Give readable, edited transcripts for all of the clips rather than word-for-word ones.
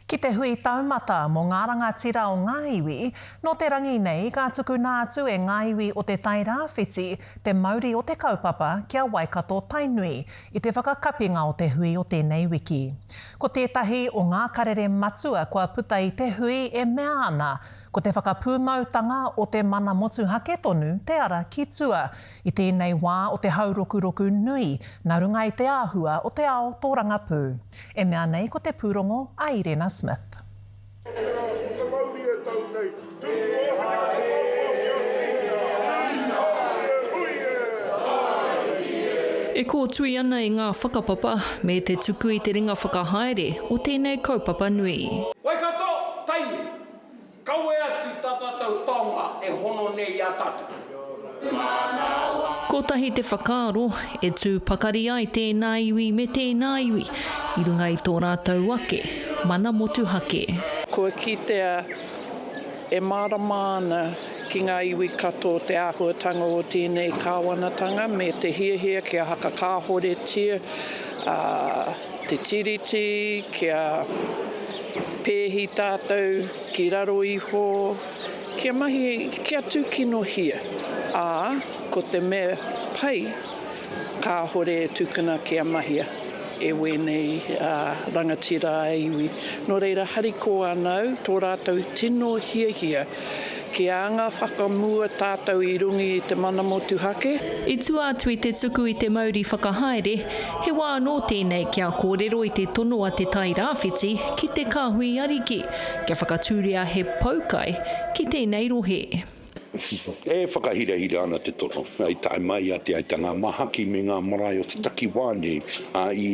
Ki te hui taumata mō ngā rangatira o ngā iwi, no te rangi nei ka tuku nā atu e ngā iwi o te tai rāwhiti, te Māori o te kaupapa kia Waikato Tainui, i te whakakapinga o te hui o tēnei wiki. Ko tētahi o ngā karere matua kua puta i te hui e mea ana, ko te whakapūmautanga o te mana motuhake tonu te ara ki tua, i tēnei wā o te haurokuroku nui, nā runga i te āhua o te ao tō rangapū. E mea nei ko te pūrongo a Irena Smith. E ko tui ana i ngā whakapapa me te tuku i te ringa whakahaere o tēnei kaupapa nui. Waikato Tainui, kaue atu tātātou taonga e hono nei a tātou. Ko tahi te whakaaro e tū pakari ai tēnā iwi me tēnā iwi, i runga i tō rātou ake, mana motuhake. Kua kitea e marama ana ki ngā iwi kato te āhuatanga o tēnei kāwanatanga me te hiahia kia haka kāhore tia, te tiriti, kia pēhi tātou, ki raro iho, kia mahi, kia tūkino hia. Ko te mea pai, kāhore tūkana kia mahia e wenei rangatira iwi. Nō reira hariko anau, tō rātou tino hiahia, ki anga whakamua tātou i rungi i te mana motuhake. I tua atu i te tuku i te Māori whakahaere, he wā anō tēnei kia kōrero i te tono a te tai rāwhiti ki te kāhui ariki, kia whakatūria he paukai ki tēnei rohe. E whakahira ana te tono. I tae mai a te aitanga mahaki me ngā marae o te takiwane i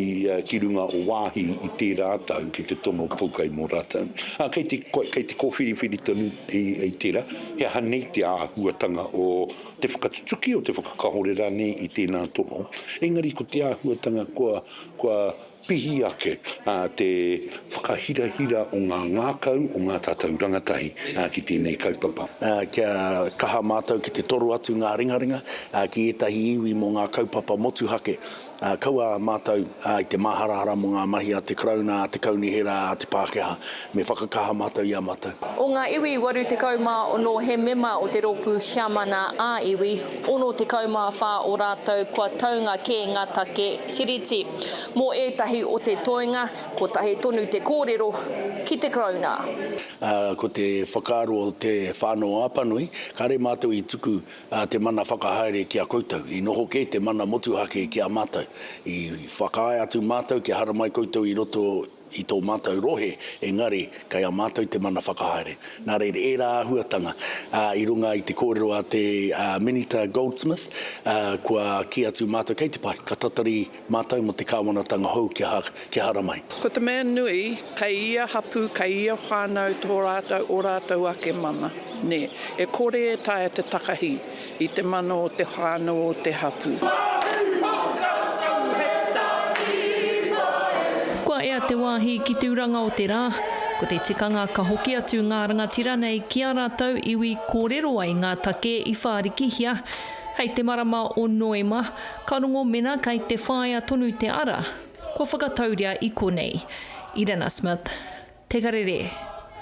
ki runga o wāhi i te rātau ki te tono paukai mō rātau. Kei te kōwhiriwhiri tonu i tērā, he hanei te āhuatanga o te whakatutuki o te whakakahore rane i tēnā tono. Engari ko te āhuatanga kua pihi ake te whakahira o ngā ngākau o ngā tātou rangatahi ki tēnei kaupapa. Kia kaha mātou ki te toru atu ngā ringaringa, ki etahi iwi mō ngā kaupapa motuhake. Kaua mātou i te maharara mō ngā mahi a te krauna, a te kaunihera, a te Pākehā, me whakakaha mātou i a mātou. O ngā iwi waru te kaumā ono he mema o te roku hiamana a iwi, ono te kaumā whā o rātou kua taunga ke ngā take tiriti. Mō etahi o te toinga, ko tahi tonu te kōrero ki te krauna. Ko te whakaaro o te whānau apanui, kare mātou i tuku te mana whakahaere ki a koutou, i noho ke te mana motuhake ki a mātou. I whakae atu mātou ki hara mai koutou i roto i tō mātou rohe, engari, kai a mātou te mana whakahaere. Nā reira, e rā huatanga, i runga i te kōrero a te Minita Goldsmith, kua ki atu mātou kei te pai, ka tatari mātou mo te kāwanatanga hou ki hara mai. Ko te mea nui, kai ia hapu, kai ia whānau tō rātou o rātou ake mana. Ne, e kore e tae te takahi, i te mana o te whānau o te hapu. Ea te wāhi ki te uranga o te rā, ko te tikanga ka hoki atu ngā rangatira nei ki a rātou iwi kōrero ai ngā take i whārikihia. Hei te marama o Noema, ka rongo mena kai te whāia tonu te ara, kua whakatauria i konei. Irena Smith, Te Karere.